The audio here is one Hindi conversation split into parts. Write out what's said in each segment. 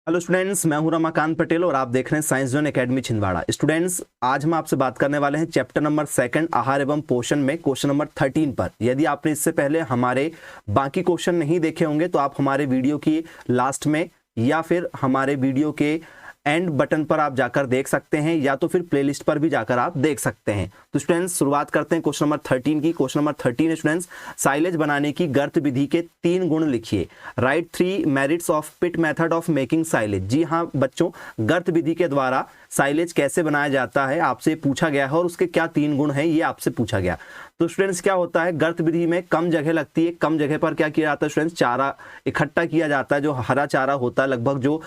हेलो स्टूडेंट्स, मैं हूं रमाकांत पटेल और आप देख रहे हैं science zone academy Chhindwara. Students, आज हम आपसे बात करने वाले हैं चैप्टर नंबर 2 आहार एवं पोषण में क्वेश्चन नंबर 13 पर। यदि आपने इससे पहले हमारे बाकी क्वेश्चन नहीं देखे होंगे तो आप हमारे वीडियो की लास्ट में या फिर हमारे वीडियो के एंड बटन पर आप जाकर देख सकते हैं, या तो फिर प्लेलिस्ट पर भी जाकर आप देख सकते हैं। तो स्टूडेंट्स, शुरुआत करते हैं क्वेश्चन नंबर 13 की। क्वेश्चन नंबर 13 है स्टूडेंट्स, साइलेज बनाने की गर्त विधि के 3 गुण लिखिए। Write 3 merits of pit method of making silage. जी हाँ बच्चों, गर्त विधि के द्वारा साइलेज कैसे बनाया जाता है आपसे पूछा गया है, और उसके क्या 3 गुण हैं ये आपसे पूछा गया। तो स्टूडेंट्स, क्या होता है, गर्त विधि में कम जगह लगती है। कम जगह पर क्या किया जाता है स्टूडेंट्स, चारा इकट्ठा किया जाता है। जो हरा चारा होता है, लगभग जो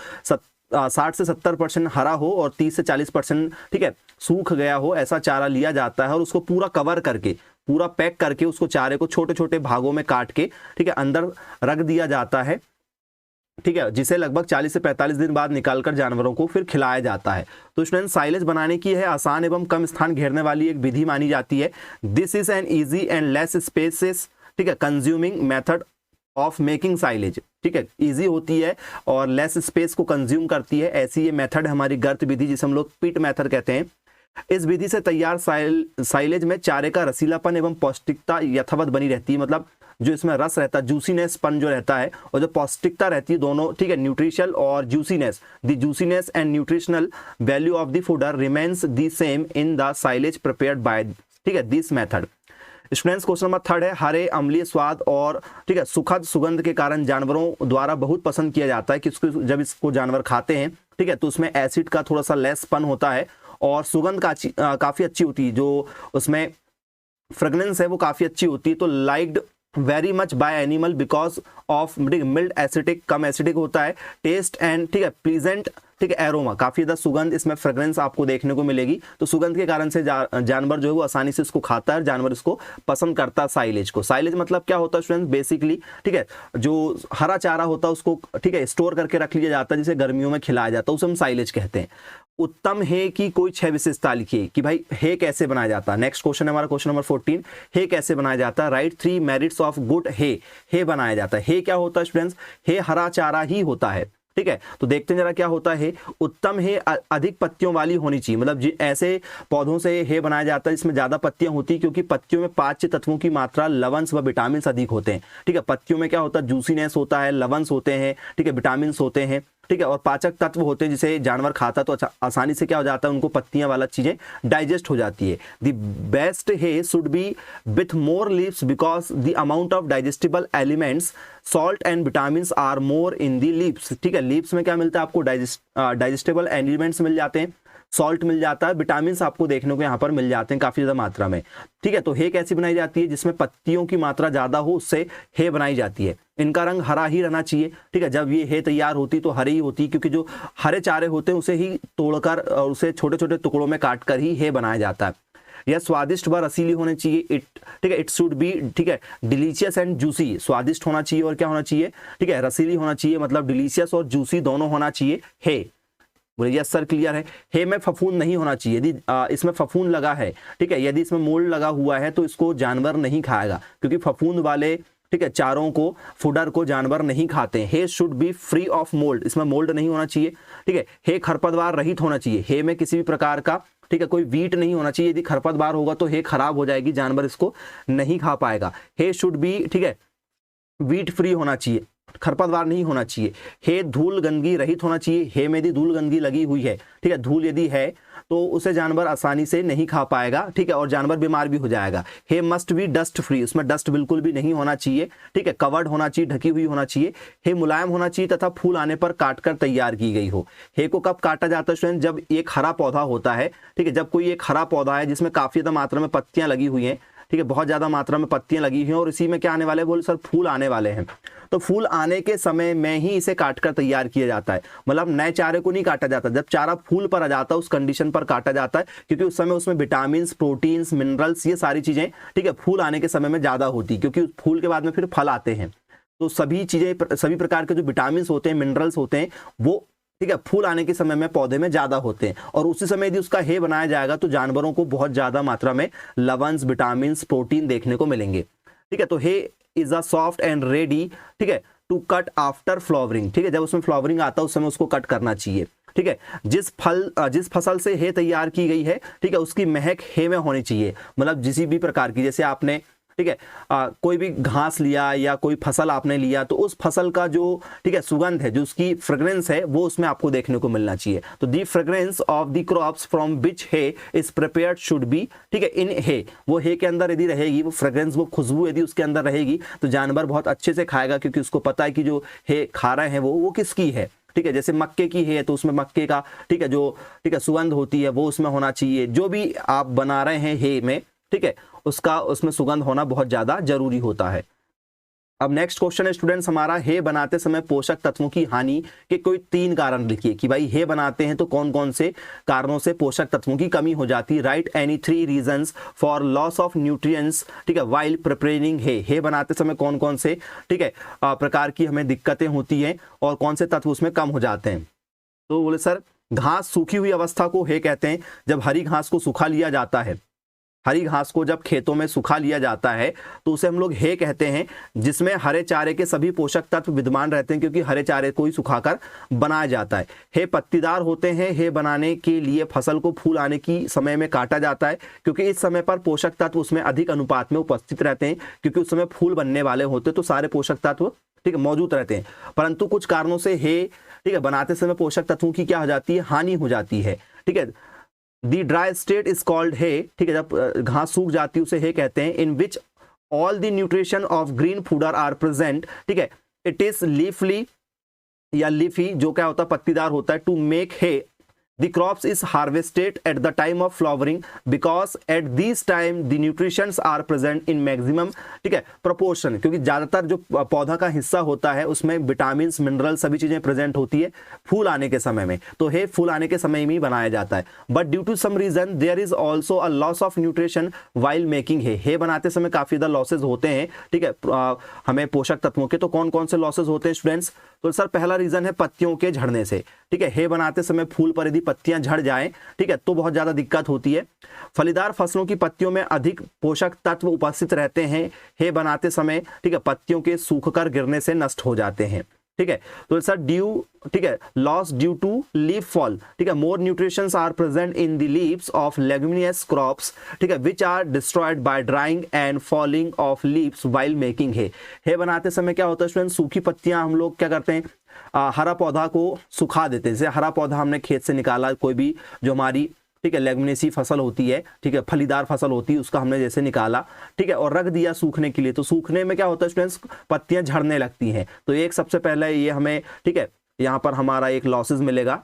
60 से 70% हरा हो और 30 से 40% ठीक है सूख गया हो, ऐसा चारा लिया जाता है और उसको पूरा कवर करके, पूरा पैक करके, उसको चारे को छोटे छोटे भागों में काट के ठीक है अंदर रख दिया जाता है। ठीक है, जिसे लगभग 40 से 45 दिन बाद निकालकर जानवरों को फिर खिलाया जाता है। तो स्टूडेंट, साइलेज बनाने की है आसान एवं कम स्थान घेरने वाली एक विधि मानी जाती है। This is an easy and less spaces ठीक है consuming method of making silage. ठीक है, इजी होती है और लेस स्पेस को कंज्यूम करती है, ऐसी ये मेथड है हमारी गर्त विधि, जिसे हम लोग पिट मेथड कहते हैं। इस विधि से तैयार साइलेज में चारे का रसीलापन एवं पौष्टिकता यथावत बनी रहती है। मतलब जो इसमें रस रहता है, जूसीनेसपन जो रहता है, और जो पौष्टिकता रहती है, दोनों ठीक है, न्यूट्रिशल और juiciness, the juiciness and nutritional value of the fodder remains the same in the silage prepared by ठीक है this method. Students, question number 3 है, हरे अम्लीय स्वाद और ठीक है सुखद सुगंध के कारण जानवरों द्वारा बहुत पसंद किया जाता है कि जब इसको जानवर खाते हैं ठीक है तो उसमें एसिड का थोड़ा सा लेसपन होता है और सुगंध काफी अच्छी होती है। जो उसमें फ्रेगनेंस है वो काफी अच्छी होती है। तो liked very much by animal because of mild acidic, कम एसिडिक होता है। टेस्ट एंड ठीक है प्लीजेंट ठीक है एरोमा, काफी ज्यादा सुगंध, इसमें फ्रेग्रेंस आपको देखने को मिलेगी। तो सुगंध के कारण से जानवर जो है वो आसानी से इसको खाता है, जानवर इसको पसंद करता है साइलेज को। साइलेज मतलब क्या होता है स्टूडेंट, बेसिकली ठीक है जो हरा चारा होता है उसको ठीक है स्टोर करके रख लिया जाता है, जिसे गर्मियों में खिलाया जाता है, उसे हम साइलेज कहते हैं। उत्तम हे की कोई 6 विशेषता लिखिए कि भाई हे कैसे बनाया जाता है। नेक्स्ट क्वेश्चन है हमारा क्वेश्चन नंबर 14, हे कैसे बनाया जाता है। राइट 3 मेरिट्स ऑफ गुड हे बनाया जाता है। हे क्या होता है स्टूडेंट्स, हे हरा चारा ही होता है। ठीक है, तो देखते हैं जरा क्या होता है। उत्तम है अधिक पत्तियों वाली होनी चाहिए। मतलब ऐसे पौधों से हे बनाया जाता है जिसमें ज्यादा पत्तियां होती है, क्योंकि पत्तियों में पाच्य तत्वों की मात्रा, लवंश व विटामिन अधिक होते हैं। ठीक है, पत्तियों में क्या होता है, जूसीनेस होता है, लवंश होते हैं, ठीक है विटामिन होते हैं, ठीक है, और पाचक तत्व होते हैं जिसे जानवर खाता तो आसानी से क्या हो जाता है, उनको पत्तियां वाला चीजें डाइजेस्ट हो जाती है। The best hay should be with more leaves because the amount of digestible elements salt and vitamin are more in the leaves. ठीक है, लीव्स में क्या मिलता है आपको, डाइजेस्टेबल एलिमेंट्स मिल जाते हैं, सॉल्ट मिल जाता है, विटामिन आपको देखने को यहाँ पर मिल जाते हैं काफी ज्यादा मात्रा में। ठीक है, तो हे कैसी बनाई जाती है, जिसमें पत्तियों की मात्रा ज्यादा हो उससे हे बनाई जाती है। इनका रंग हरा ही रहना चाहिए। ठीक है, जब ये हे तैयार होती तो हरी ही होती, क्योंकि जो हरे चारे होते हैं उसे ही तोड़कर और उसे छोटे छोटे टुकड़ों में काट कर ही हे बनाया जाता है। यह स्वादिष्ट व रसीली होनी चाहिए। ठीक है, इट शुड बी ठीक है डिलीशियस एंड जूसी। स्वादिष्ट होना चाहिए और क्या होना चाहिए, ठीक है रसीली होना चाहिए, मतलब डिलीशियस और जूसी दोनों होना चाहिए। हे बोलिए यस सर, क्लियर है। हे में फफूंद नहीं होना चाहिए। यदि इसमें फफूंद लगा है, ठीक है, यदि इसमें मोल्ड लगा हुआ है तो इसको जानवर नहीं खाएगा, क्योंकि फफूंद वाले ठीक है चारों को, फूडर को जानवर नहीं खाते। Hay should be free of mould, इसमें मोल्ड नहीं होना चाहिए। ठीक है, हे खरपतवार रहित होना चाहिए। हे में किसी भी प्रकार का ठीक है कोई वीट नहीं होना चाहिए। यदि खरपतवार होगा तो हे खराब हो जाएगी, जानवर इसको नहीं खा पाएगा। हे शुड बी ठीक है वीट फ्री होना चाहिए, खरपतवार नहीं होना चाहिए। हे धूल गंदगी रहित होना चाहिए। हे में यदि धूल गंदगी लगी हुई है, ठीक है धूल यदि है तो उसे जानवर आसानी से नहीं खा पाएगा, ठीक है, और जानवर बीमार भी हो जाएगा। हे मस्ट बी डस्ट फ्री, उसमें डस्ट बिल्कुल भी नहीं होना चाहिए। ठीक है, कवर्ड होना चाहिए, ढकी हुई होना चाहिए। हे मुलायम होना चाहिए तथा फूल आने पर काटकर तैयार की गई हो। हे को कब काटा जाता है स्टूडेंट, जब एक हरा पौधा होता है। ठीक है, जब कोई एक हरा पौधा है जिसमें काफी ज्यादा मात्रा में पत्तियां लगी हुई हैं, ठीक है बहुत ज्यादा मात्रा में पत्तियां लगी हुई हैं और इसी में क्या आने वाले, बोले सर फूल आने वाले हैं, तो फूल आने के समय में ही इसे काटकर तैयार किया जाता है। मतलब नए चारे को नहीं काटा जाता, जब चारा फूल पर आ जाता है उस कंडीशन पर काटा जाता है, क्योंकि उस समय उसमें विटामिन, प्रोटीन्स, मिनरल्स ये सारी चीजें ठीक है फूल आने के समय में ज्यादा होती है, क्योंकि फूल के बाद में फिर फल आते हैं। तो सभी चीजें, सभी प्रकार के जो विटामिन होते हैं, मिनरल्स होते हैं, वो ठीक है फूल आने के समय में पौधे में ज्यादा होते हैं। और उसी समय यदि उसका हे बनाया जाएगा तो जानवरों को बहुत ज्यादा मात्रा में लवंश, विटामिन, प्रोटीन देखने को मिलेंगे। ठीक है, तो hay is a soft and ready ठीक है टू कट आफ्टर फ्लावरिंग, ठीक है, जब उसमें फ्लावरिंग आता है उस समय उसको कट करना चाहिए, ठीक है। जिस फसल से हे तैयार की गई है, ठीक है, उसकी महक हे में होनी चाहिए, मतलब किसी भी प्रकार की, जैसे आपने, ठीक है, कोई भी घास लिया या कोई फसल आपने लिया तो उस फसल का जो, ठीक है, सुगंध है, जो उसकी फ्रेग्रेंस है, वो उसमें आपको देखने को मिलना चाहिए। तो the fragrance of the crops from which hay is prepared should be, ठीक है, इन हे, वो हे के अंदर यदि रहेगी वो फ्रेग्रेंस, वो खुशबू यदि उसके अंदर रहेगी तो जानवर बहुत अच्छे से खाएगा, क्योंकि उसको पता है कि जो हे खा रहे हैं वो किसकी है, ठीक है। जैसे मक्के की है तो उसमें मक्के का, ठीक है, जो, ठीक है, सुगंध होती है वो उसमें होना चाहिए। जो भी आप बना रहे हैं हे में, ठीक है, उसका उसमें सुगंध होना बहुत ज्यादा जरूरी होता है। अब नेक्स्ट क्वेश्चन है स्टूडेंट्स हमारा, हे बनाते समय पोषक तत्वों की हानि के कोई 3 कारण लिखिए, कि भाई हे बनाते हैं तो कौन कौन से कारणों से पोषक तत्वों की कमी हो जाती है। Right any 3 reasons for loss of nutrients, ठीक है, व्हाइल प्रिपेयरिंग हे बनाते समय कौन कौन से, ठीक है, प्रकार की हमें दिक्कतें होती हैं और कौन से तत्व उसमें कम हो जाते हैं। तो बोले सर, घास सूखी हुई अवस्था को हे कहते हैं। जब हरी घास को सूखा लिया जाता है, हरी घास को जब खेतों में सुखा लिया जाता है तो उसे हम लोग हे कहते हैं, जिसमें हरे चारे के सभी पोषक तत्व विद्यमान रहते हैं, क्योंकि हरे चारे को ही सुखाकर बनाया जाता है। हे पत्तीदार होते हैं। हे बनाने के लिए फसल को फूल आने की समय में काटा जाता है, क्योंकि इस समय पर पोषक तत्व उसमें अधिक अनुपात में उपस्थित रहते हैं, क्योंकि उस समय फूल बनने वाले होते हैं तो सारे पोषक तत्व, ठीक है, मौजूद रहते हैं। परंतु कुछ कारणों से हे, ठीक है, बनाते समय पोषक तत्वों की क्या हो जाती है, हानि हो जाती है, ठीक है। दी ड्राई स्टेट इज कॉल्ड हे, ठीक है, जब घास सूख जाती है उसे हे कहते हैं। In which all the nutrition of green fodder are present, ठीक है, इट इज लीफली या लीफी, जो क्या होता है, पत्तीदार होता है। To make hay the crops is harvested at the time of flowering because at this time the nutrients are present in maximum, ठीक है, proportion, क्योंकि ज्यादातर जो पौधा का हिस्सा होता है उसमें विटामिन, मिनरल सभी चीजें प्रेजेंट होती है फूल आने के समय में, तो हे फूल आने के समय में ही बनाया जाता है। But due to some reason there is also a loss of nutrition while making hay बनाते समय काफी ज्यादा लॉसेज होते हैं, ठीक है, हमें पोषक तत्वों के। तो कौन कौन से लॉसेज होते हैं स्टूडेंट्स? तो सर पहला रीजन है पत्तियों के झड़ने से, ठीक है, हे बनाते समय फूल पर यदि पत्तियां झड़ जाएं, ठीक है, तो बहुत ज्यादा दिक्कत होती है। फलीदार फसलों की पत्तियों में अधिक पोषक तत्व उपस्थित रहते हैं, हे बनाते समय, ठीक है, पत्तियों के सूखकर गिरने से नष्ट हो जाते हैं, ठीक है। तो सर ड्यू, ठीक है, loss due to leaf fall, ठीक है, more nutritions are present in the leaves of leguminous crops, ठीक है, which are destroyed by drying and falling of leaves while making hay बनाते समय क्या होता है स्टूडेंट, सूखी पत्तियां हम लोग क्या करते हैं, हरा पौधा को सुखा देते हैं। जैसे हरा पौधा हमने खेत से निकाला, कोई भी जो हमारी, ठीक है, लेग्यूमिनेसी फसल होती है, ठीक है, फलीदार फसल होती है, उसका हमने जैसे निकाला, ठीक है, और रख दिया सूखने के लिए, तो सूखने में क्या होता है स्टूडेंट्स, पत्तियां झड़ने लगती हैं। तो एक सबसे पहले ये हमें, ठीक है, यहाँ पर हमारा एक लॉसेज मिलेगा,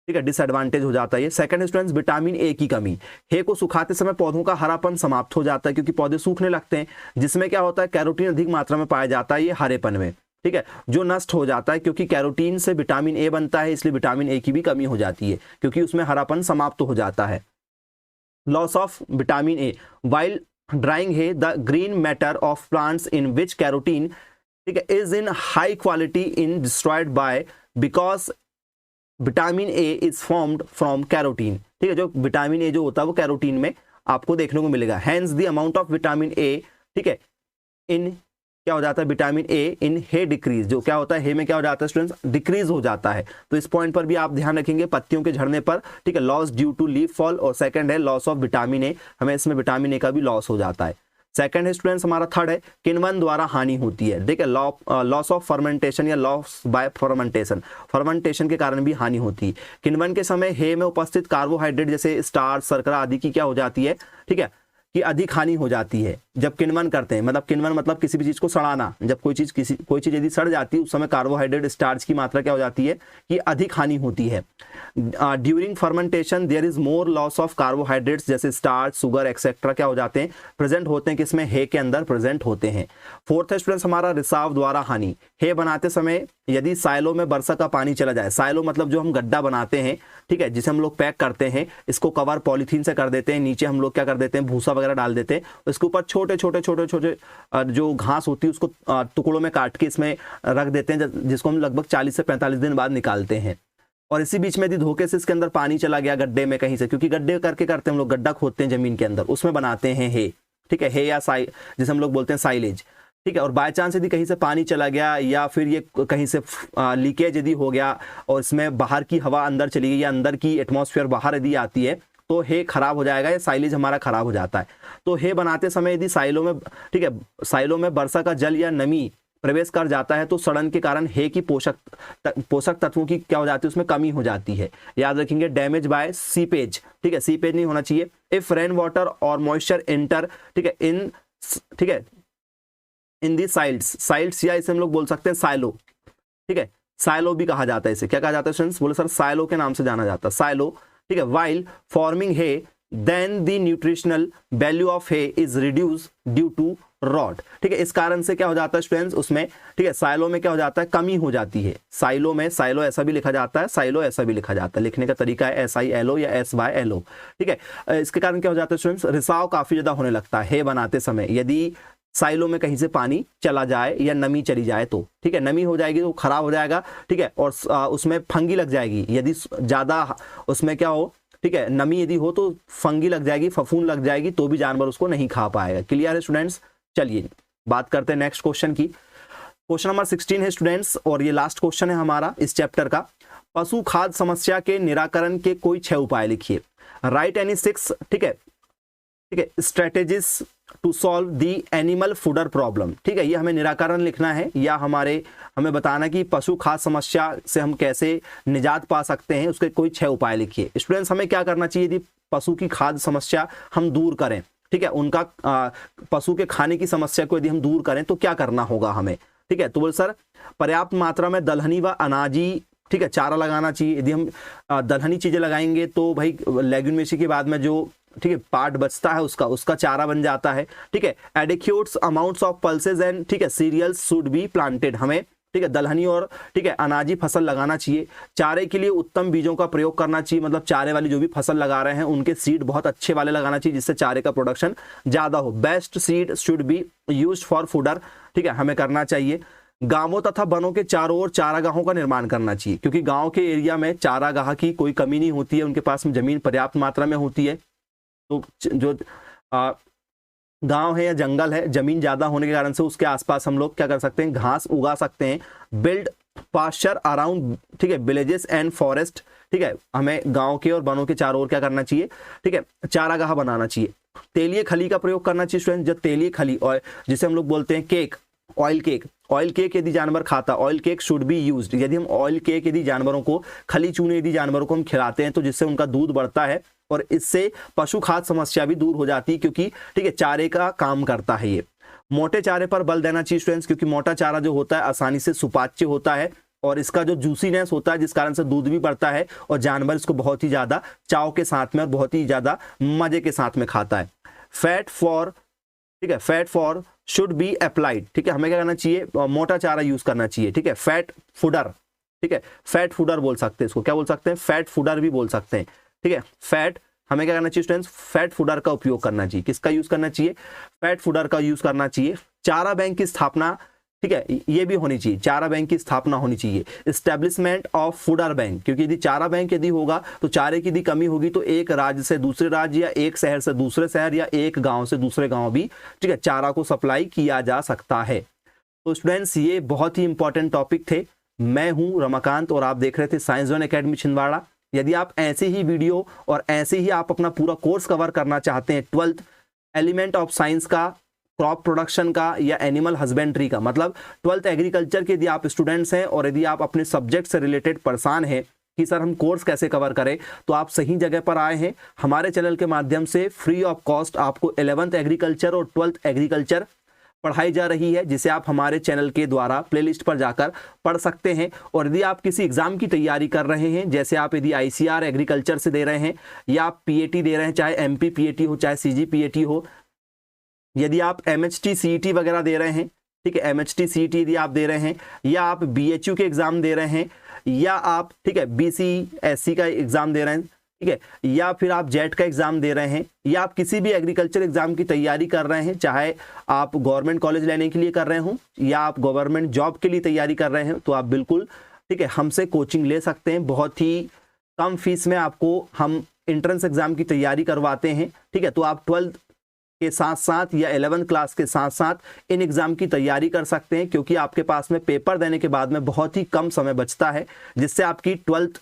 ठीक है, डिसएडवांटेज हो जाता है ये। सेकंड स्टूडेंट्स, विटामिन ए की कमी, हे को सुखाते समय पौधों का हरापन समाप्त हो जाता है, क्योंकि पौधे सूखने लगते हैं, जिसमें क्या होता है, कैरोटीन अधिक मात्रा में पाया जाता है ये हरेपन में, ठीक है, जो नष्ट हो जाता है, क्योंकि कैरोटीन से विटामिन ए बनता है, इसलिए विटामिन ए की भी कमी हो जाती है, क्योंकि उसमें हरापन समाप्त हो जाता है। Loss of vitamin A while drying है, the green matter of plants in which carotene, ठीक है, is in high quality in destroyed by because vitamin A is formed from carotene, ठीक है, जो विटामिन ए जो होता है वो कैरोटीन में आपको देखने को मिलेगा। Hence the amount of vitamin A, ठीक है, इन क्या हो जाता है, vitamin A in hey decrease, जो क्या होता है, हे में क्या हो जाता है स्टूडेंट्स, डिक्रीज हो जाता है। तो इस पॉइंट पर भी आप ध्यान रखेंगे, पत्तियों के झड़ने पर, ठीक है, loss due to leaf fall, और सेकंड है लॉस ऑफ विटामिन ए, हमें इसमें विटामिन ए का भी लॉस हो जाता है। सेकंड है स्टूडेंट्स हमारा थर्ड है, किण्वन द्वारा हानि होती है, ठीक है, लॉस ऑफ फर्मेंटेशन या लॉस बाय फर्मेंटेशन, फर्मेंटेशन के कारण भी हानि होती है। किण्वन के समय हे में उपस्थित कार्बोहाइड्रेट जैसे स्टार्च, शर्करा आदि की क्या हो जाती है, ठीक है, कि अधिक हानि हो जाती है जब किण्वन करते हैं। मतलब किण्वन मतलब किसी भी चीज को सड़ाना, जब कोई चीज यदि सड़ जाती है उस समय कार्बोहाइड्रेट, स्टार्च की मात्रा क्या हो जाती है, कि अधिक हानि होती है। During fermentation there is more loss of carbohydrates, जैसे स्टार्च, शुगर एक्सेट्रा क्या हो जाते हैं, प्रेजेंट होते हैं, किसमें, हे के अंदर प्रेजेंट होते हैं। फोर्थ है स्टूडेंट्स हमारा रिसाव द्वारा हानि, हे बनाते समय यदि साइलो में वर्षा का पानी चला जाए, साइलो मतलब जो हम गड्ढा बनाते हैं, ठीक है, जिसे हम लोग पैक करते हैं, इसको कवर पॉलीथीन से कर देते हैं, नीचे हम लोग क्या कर देते हैं, भूसा वगैरह डाल देते हैं, इसके ऊपर छोटे छोटे छोटे छोटे जो घास होती है उसको टुकड़ों में काट के इसमें रख देते हैं, जिसको हम लगभग 40 से 45 दिन बाद निकालते हैं। और इसी बीच में यदि धोखे से इसके अंदर पानी चला गया गड्ढे में कहीं से, क्योंकि गड्ढे करके करते हैं हम लोग, गड्ढा खोदते हैं जमीन के अंदर, उसमें बनाते हैं हे, ठीक है, हे या जिसे हम लोग बोलते हैं साइलेज, ठीक है, और बाय चांस यदि कहीं से पानी चला गया या फिर ये कहीं से लीकेज यदि हो गया और इसमें बाहर की हवा अंदर चली गई या अंदर की एटमॉस्फेयर बाहर यदि आती है तो हे खराब हो जाएगा या साइलेज हमारा खराब हो जाता है। तो हे बनाते समय यदि साइलों में, ठीक है, साइलों में वर्षा का जल या नमी प्रवेश कर जाता है तो सड़न के कारण हे की पोषक तत्वों की क्या हो जाती है, उसमें कमी हो जाती है। याद रखेंगे, डैमेज बाय सीपेज, ठीक है, सीपेज नहीं होना चाहिए। इफ रेन वाटर और मॉइस्चर एंटर, ठीक है, इन, ठीक है, इन दी साइल्स या इसे हम लोग बोल सकते हैं साइलो, ठीक है, साइलो भी कहा जाता है। इसे क्या कहा जाता है स्टूडेंट्स? बोले सर साइलो के नाम से जाना जाता है, साइलो, ठीक है। While forming hay then the nutritional value of hay is reduce due to rot, ठीक है। इस कारण से क्या हो जाता है स्टूडेंट्स उसमें, ठीक है, साइलो में क्या हो जाता है, कमी हो जाती है। साइलो में, साइलो ऐसा भी लिखा जाता है, साइलो ऐसा भी लिखा जाता है, लिखने का तरीका है SILO या SYLO, ठीक है। इसके कारण क्या हो जाता है स्टूडेंट्स, रिसाव काफी ज्यादा होने लगता है हे बनाते समय यदि साइलो में कहीं से पानी चला जाए या नमी चली जाए तो, ठीक है, नमी हो जाएगी तो खराब हो जाएगा, ठीक है, और उसमें फंगी लग जाएगी यदि ज्यादा उसमें क्या हो, ठीक है, नमी यदि हो तो फंगी लग जाएगी, फफूंद लग जाएगी, तो भी जानवर उसको नहीं खा पाएगा। क्लियर है स्टूडेंट्स? चलिए बात करते हैं नेक्स्ट क्वेश्चन की। क्वेश्चन नंबर 16 है स्टूडेंट्स और ये लास्ट क्वेश्चन है हमारा इस चैप्टर का। पशु खाद्य समस्या के निराकरण के कोई 6 उपाय लिखिए। राइट एनी 6, ठीक है, ठीक है, strategies to solve the animal fodder problem, ठीक है। ये हमें निराकरण लिखना है या हमें बताना कि पशु खाद्य समस्या से हम कैसे निजात पा सकते हैं, उसके कोई 6 उपाय लिखिए। स्टूडेंट्स हमें क्या करना चाहिए यदि पशु की खाद्य समस्या हम दूर करें, ठीक है, उनका पशु के खाने की समस्या को यदि हम दूर करें तो क्या करना होगा हमें, ठीक है। तो बोल सर पर्याप्त मात्रा में दलहनी व अनाजी, ठीक है, चारा लगाना चाहिए। यदि हम दलहनी चीजें लगाएंगे तो भाई लेग्यूमिनेसी के बाद में जो, ठीक है, पार्ट बचता है उसका चारा बन जाता है, ठीक है। एडिक्यूट्स अमाउंट्स ऑफ पल्सेज एंड, ठीक है, सीरियल्स शुड बी प्लांटेड, हमें, ठीक है, दलहनी और, ठीक है, अनाजी फसल लगाना चाहिए। चारे के लिए उत्तम बीजों का प्रयोग करना चाहिए, मतलब चारे वाली जो भी फसल लगा रहे हैं उनके सीड बहुत अच्छे वाले लगाना चाहिए जिससे चारे का प्रोडक्शन ज्यादा हो। Best seed should be used for fodder, ठीक है, हमें करना चाहिए। गांवों तथा वनों के चारों ओर चारागाहों का निर्माण करना चाहिए क्योंकि गांव के एरिया में चारागाह की कोई कमी नहीं होती है, उनके पास में जमीन पर्याप्त मात्रा में होती है। तो जो गांव है या जंगल है, जमीन ज्यादा होने के कारण से उसके आसपास हम लोग क्या कर सकते हैं, घास उगा सकते हैं। बिल्ड पास्चर अराउंड, ठीक है, विलेजेस एंड फॉरेस्ट, ठीक है, हमें गांव के और वनों के चारों ओर क्या करना चाहिए, ठीक है, चारागाह बनाना चाहिए। तेलीय खली का प्रयोग करना चाहिए स्टूडेंट, जो तेलीय खली और जिसे हम लोग बोलते हैं केक, ऑयल केक यदि जानवर खाता, oil cake should be used. यदि हम ऑयल केक यदि जानवरों को, खली चूने यदि जानवरों को हम खिलाते हैं तो जिससे उनका दूध बढ़ता है और इससे पशु खाद्य समस्या भी दूर हो जाती है क्योंकि, ठीक है, चारे का काम करता है ये। मोटे चारे पर बल देना चाहिए स्टूडेंट्स क्योंकि मोटा चारा जो होता है आसानी से सुपाच्य होता है और इसका जो जूसीनेस होता है जिस कारण से दूध भी बढ़ता है और जानवर इसको बहुत ही ज्यादा चाव के साथ में और बहुत ही ज्यादा मजे के साथ में खाता है। फैट फॉर, ठीक है, fat for should be applied, ठीक है, हमें क्या करना चाहिए, मोटा चारा यूज करना चाहिए, ठीक है। फैट फूडर, ठीक है, फैट फूडर बोल सकते हैं इसको, क्या बोल सकते हैं, फैट फूडर भी बोल सकते हैं, ठीक है। फैट, हमें क्या करना चाहिए स्टूडेंट्स, फैट फूडर का उपयोग करना चाहिए। किसका यूज करना चाहिए, फैट फूडर का यूज करना चाहिए। चारा बैंक की स्थापना, ठीक है, ये भी होनी चाहिए, चारा बैंक की स्थापना होनी चाहिए। एस्टेब्लिशमेंट ऑफ फूडर बैंक, क्योंकि यदि चारा बैंक यदि होगा तो चारे की यदि कमी होगी तो एक राज्य से दूसरे राज्य या एक शहर से दूसरे शहर या एक गांव से दूसरे गांव भी, ठीक है, चारा को सप्लाई किया जा सकता है। तो स्टूडेंट्स ये बहुत ही इंपॉर्टेंट टॉपिक थे। मैं हूं रमाकांत और आप देख रहे थे साइंस जोन एकेडमी छिंदवाड़ा। यदि आप ऐसे ही वीडियो और ऐसे ही आप अपना पूरा कोर्स कवर करना चाहते हैं, 12th एलिमेंट ऑफ साइंस का, क्रॉप प्रोडक्शन का या एनिमल हस्बेंड्री का, मतलब 12th एग्रीकल्चर के यदि आप स्टूडेंट्स हैं और यदि आप अपने सब्जेक्ट से रिलेटेड परेशान हैं कि सर हम कोर्स कैसे कवर करें, तो आप सही जगह पर आए हैं। हमारे चैनल के माध्यम से फ्री ऑफ कॉस्ट आपको 11th एग्रीकल्चर और 12th एग्रीकल्चर पढ़ाई जा रही है जिसे आप हमारे चैनल के द्वारा प्लेलिस्ट पर जाकर पढ़ सकते हैं। और यदि आप किसी एग्जाम की तैयारी कर रहे हैं, जैसे आप यदि ICR एग्रीकल्चर से दे रहे हैं या आप PAT दे रहे हैं, चाहे MP PAT हो चाहे CG PAT हो, यदि आप MHT CET वगैरह दे रहे हैं, ठीक है, MHT CET यदि आप दे रहे हैं या आप BHU के एग्जाम दे रहे हैं या आप, ठीक है, BCSC का एग्जाम दे रहे हैं, ठीक है, या फिर आप जेट का एग्जाम दे रहे हैं या आप किसी भी एग्रीकल्चर एग्जाम की तैयारी कर रहे हैं, चाहे आप गवर्नमेंट कॉलेज लेने के लिए कर रहे हो या आप गवर्नमेंट जॉब के लिए तैयारी कर रहे हैं, तो आप बिल्कुल, ठीक है, हमसे कोचिंग ले सकते हैं। बहुत ही कम फीस में आपको हम एंट्रेंस एग्जाम की तैयारी करवाते हैं, ठीक है। तो आप 12th के साथ साथ या 11th क्लास के साथ साथ इन एग्ज़ाम की तैयारी कर सकते हैं, क्योंकि आपके पास में पेपर देने के बाद में बहुत ही कम समय बचता है, जिससे आपकी 12th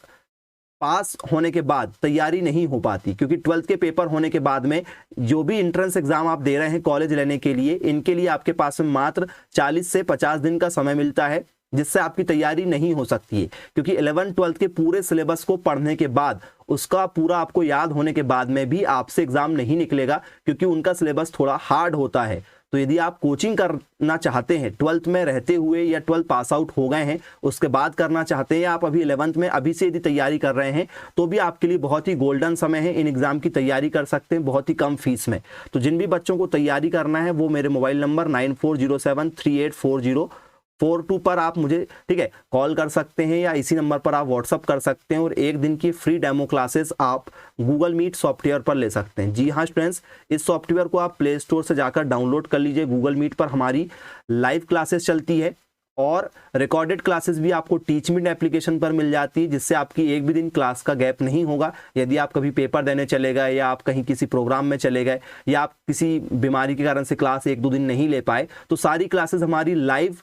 पास होने के बाद तैयारी नहीं हो पाती। क्योंकि 12th के पेपर होने के बाद में जो भी एंट्रेंस एग्जाम आप दे रहे हैं कॉलेज लेने के लिए, इनके लिए आपके पास में मात्र 40 से 50 दिन का समय मिलता है, जिससे आपकी तैयारी नहीं हो सकती है। क्योंकि 11th 12th के पूरे सिलेबस को पढ़ने के बाद, उसका पूरा आपको याद होने के बाद में भी आपसे एग्जाम नहीं निकलेगा, क्योंकि उनका सिलेबस थोड़ा हार्ड होता है। तो यदि आप कोचिंग करना चाहते हैं 12th में रहते हुए, या 12th पास आउट हो गए हैं उसके बाद करना चाहते हैं, या आप अभी 11th में अभी से यदि तैयारी कर रहे हैं, तो भी आपके लिए बहुत ही गोल्डन समय है। इन एग्जाम की तैयारी कर सकते हैं बहुत ही कम फीस में। तो जिन भी बच्चों को तैयारी करना है वो मेरे मोबाइल नंबर 9407384042 पर आप मुझे, ठीक है, कॉल कर सकते हैं, या इसी नंबर पर आप व्हाट्सअप कर सकते हैं, और एक दिन की फ्री डेमो क्लासेस आप गूगल मीट सॉफ्टवेयर पर ले सकते हैं। जी हाँ स्टूडेंट्स, इस सॉफ्टवेयर को आप प्ले स्टोर से जाकर डाउनलोड कर लीजिए। गूगल मीट पर हमारी लाइव क्लासेस चलती है, और रिकॉर्डेड क्लासेस भी आपको टीच मीट एप्लीकेशन पर मिल जाती है, जिससे आपकी एक भी दिन क्लास का गैप नहीं होगा। यदि आप कभी पेपर देने चले गए, या आप कहीं किसी प्रोग्राम में चले गए, या आप किसी बीमारी के कारण से क्लास 1-2 दिन नहीं ले पाए, तो सारी क्लासेस हमारी लाइव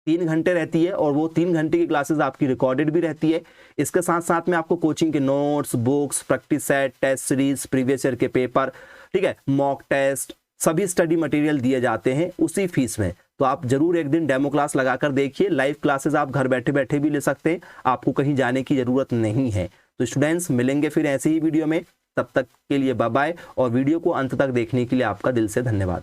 3 घंटे रहती है, और वो 3 घंटे की क्लासेस आपकी रिकॉर्डेड भी रहती है। इसके साथ साथ में आपको कोचिंग के notes, books, practice set, test series, previous year के पेपर, ठीक है, मॉक टेस्ट, सभी स्टडी मटेरियल दिए जाते हैं उसी फीस में। तो आप जरूर एक दिन डेमो क्लास लगाकर देखिए। लाइव क्लासेस आप घर बैठे बैठे भी ले सकते हैं, आपको कहीं जाने की जरूरत नहीं है। तो स्टूडेंट्स, मिलेंगे फिर ऐसे ही वीडियो में, तब तक के लिए बाय बाय, और वीडियो को अंत तक देखने के लिए आपका दिल से धन्यवाद।